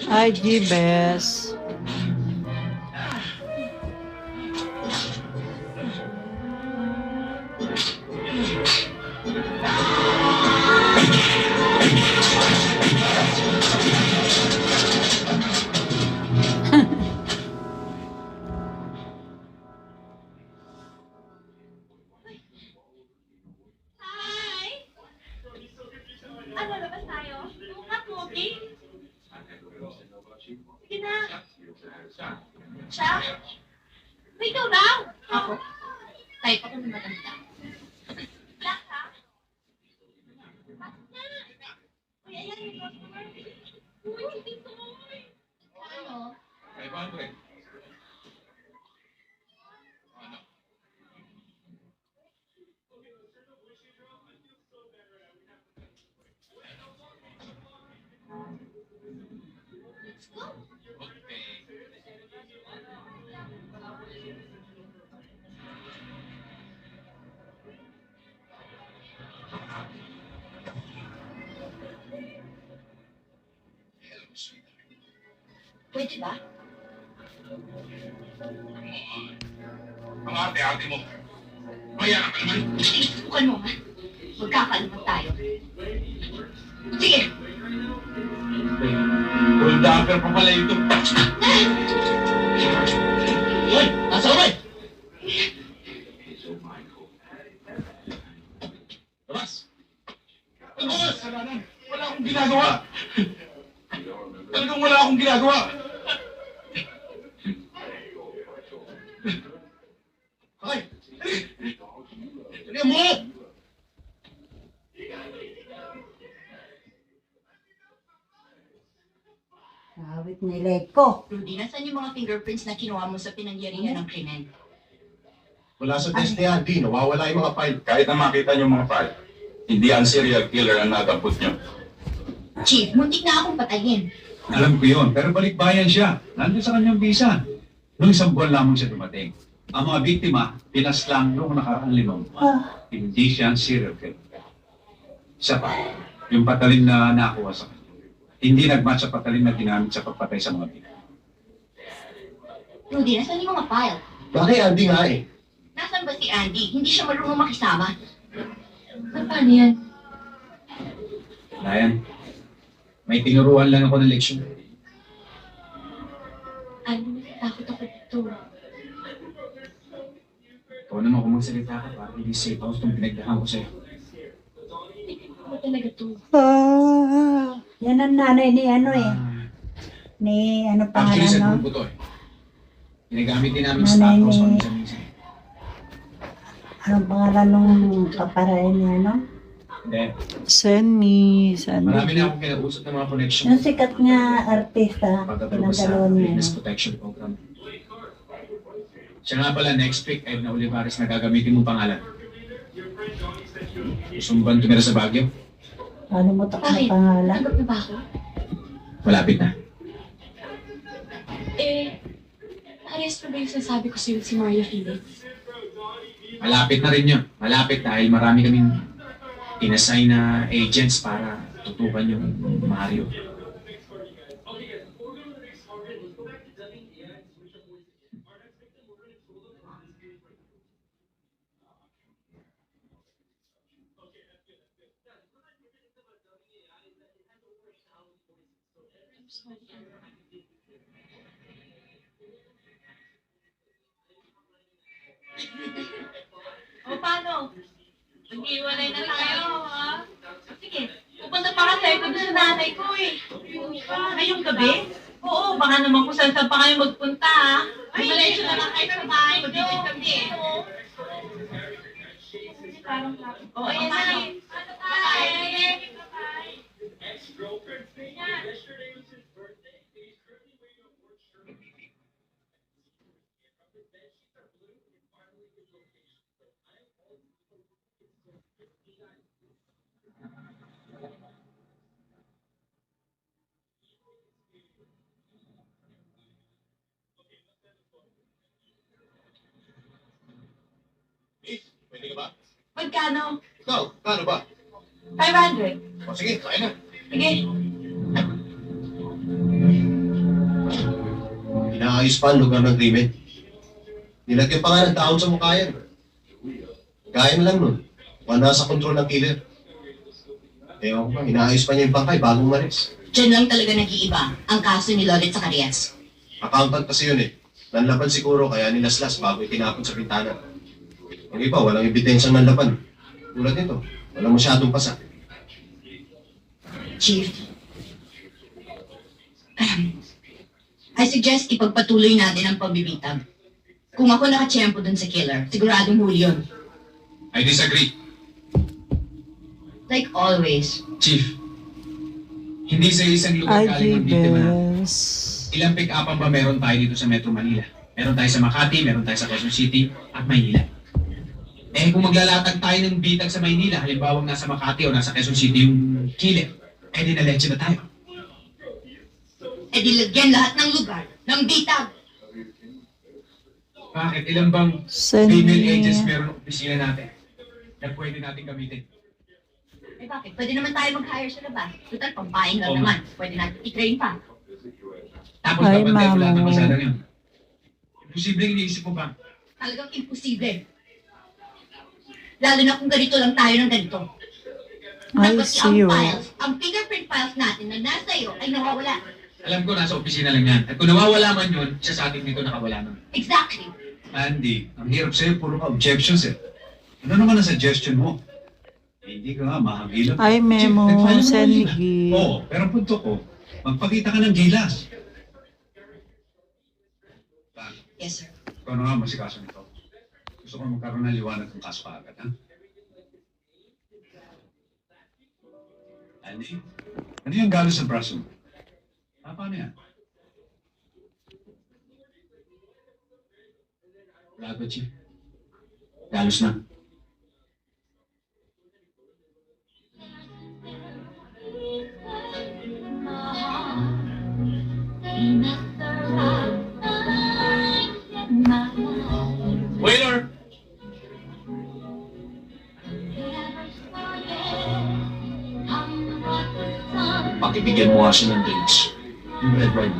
Hi, G-Bes. Hi! Ano, labas tayo? Bukas mo, okay? Sige na. Siya? May ikaw lang? Ako? Type ako ng maganda. Black, ha? Pasok na! Uy, ayan, may customer. Uy, hindi ko. Ano? 500. Let's go. Pwede ba? Ang ate-ate mo. Kaya ka naman. Subukan mo, ha? Magkakaluman tayo. Sige! Full damper pa pala ito. Hoy! Nasa ka ba? Labas! Labas! Wala akong ginagawa! Talagang wala akong ginagawa! Okay! Dali mo! Awit ni Leko. Rudy, nasaan yung mga fingerprints na kinuha mo sa pinangyarihan ng krimen? Wala sa test ni Andy, nawawala yung mga file. Kahit na makita niyo mga file, hindi ang serial killer ang natampot niyo. Chief, muntik na akong patayin. Alam ko yun, pero balikbayan siya. Nandun sa kanyang visa. Noong isang buwan lamang siya dumating. Ang mga biktima, pinaslang noong nakaraang limang buwan. Hindi siya ang serial killer. Isa pa, yung patalim na nakuha sa kanya. Hindi nagmatch sa patalim na ginamit sa pagpatay sa mga biktima. Rudy, nasaan yung mga file? Bakit Andy nga eh? Nasaan ba si Andy? Hindi siya marunong makisama. Paano yan? Ryan, may tinuruan lang ako ng leksyon. Ano, natatakot ako dito. Ikaw naman kung magsalita ka para hindi safe house itong pinagdahan ko sa'yo. Ano talaga to? Yan ang nanay ni ano eh. Ni ano Actually, pangalan sa no? grupo to eh. Ginagamit din namin sa Nanay staff house ni- minsan-minsan. Anong pangalan nung kaparayan niya no? Then, Send me. Send marami me. na akong kinausap ng mga connection. Yung sikat nga artista, Pagkatalo sa pinagdalawan niya. Witness No? Protection Program. Siya nga pala, next week, Edna Olivares na gagamitin mong pangalan. Gusto mo ba tumira sa Baguio? Ano mo tak na Bakit? pangalan? Tanggap na ba ako? Malapit na. Ayos pa ba yung sinasabi ko sa'yo si Maria Felix? Malapit na rin yun. Malapit dahil marami kaming inassign na agents para tutukan yung Mario. O paano? Mag-iwalay na tayo, ha? Sige, pupunta pa ka tayo sa nanay ko eh. Ngayong gabi? Oo, baka naman kung saan pa kayo magpunta, ha? Malaysia na lang kayo sa bahay niyo. Kami eh. O, ayan na. Bye! Miss, pwede ka ba? Magkano? Ikaw, paano ba? 500. O sige, kaya na. Sige. Inaayos pa ang lugar ng krimen. Nilagyan pa nga ng taon sa mukha yan. Gaya na lang nun. Mukhang nasa kontrol ng killer. Ewan ko ba, inaayos pa niya yung bangkay bagong maris. Diyan lang talaga nag-iiba ang kaso ni Lolit sa Carias. Accountant kasi yun eh. Nanlaban siguro kaya nilaslas bago itinapon sa bintana. Ang iba, walang ebidensyang nanlaban. Tulad nito, walang masyadong pasa. Chief, I suggest ipagpatuloy natin ang pagbibitag. Kung ako nakachempo dun sa killer, siguradong huli yun. I disagree. Like always. Chief, hindi sa isang lugar galing IG ang biktima na. Bes. Ilang pick-upan ba meron tayo dito sa Metro Manila? Meron tayo sa Makati, meron tayo sa Quezon City, at Maynila. Eh kung maglalatag tayo ng bitag sa Maynila, halimbawa nasa Makati o nasa Quezon City yung killer, eh di na-leche na tayo. E dilagyan lahat ng lugar ng bitag. Bakit? Ilan bang Send female agents me. meron ng opisina natin na pwede natin gamitin? Eh bakit? Pwede naman tayo mag-hire sa labas. Total, pampain lang Oo naman. Pwede natin i-train pa. Tapos Ay, babantay ko lahat ng mamo. kasadang yun. Imposible iniisip mo ba? Talagang imposible. Lalo na kung ganito lang tayo ng ganito. I Tapos see you. ang fingerprint files natin na nasa iyo ay nawawala. Alam ko, nasa opisina lang yan. At kung nawawala man yun, siya sa atin dito nakawala nun. Exactly. Andy, ang hirap sa'yo, puro ka objections eh. Ano naman ang suggestion mo? Eh, hindi ka nga mahagilap. Ay, memo. Chief, nag-file Send mo me. na. Oo, pero ang punto ko, magpakita ka ng gilas. Yes, sir. Ikaw na nga masikaso nito. Gusto ko magkaroon ng liwanag ng kaso kaagad, ha? Andy, ano yung galos sa braso mo? Paano yan? Wala ba, Chief? Galos na. Waiter! Pakibigyan mo nga siya ng drinks. Yung red wine.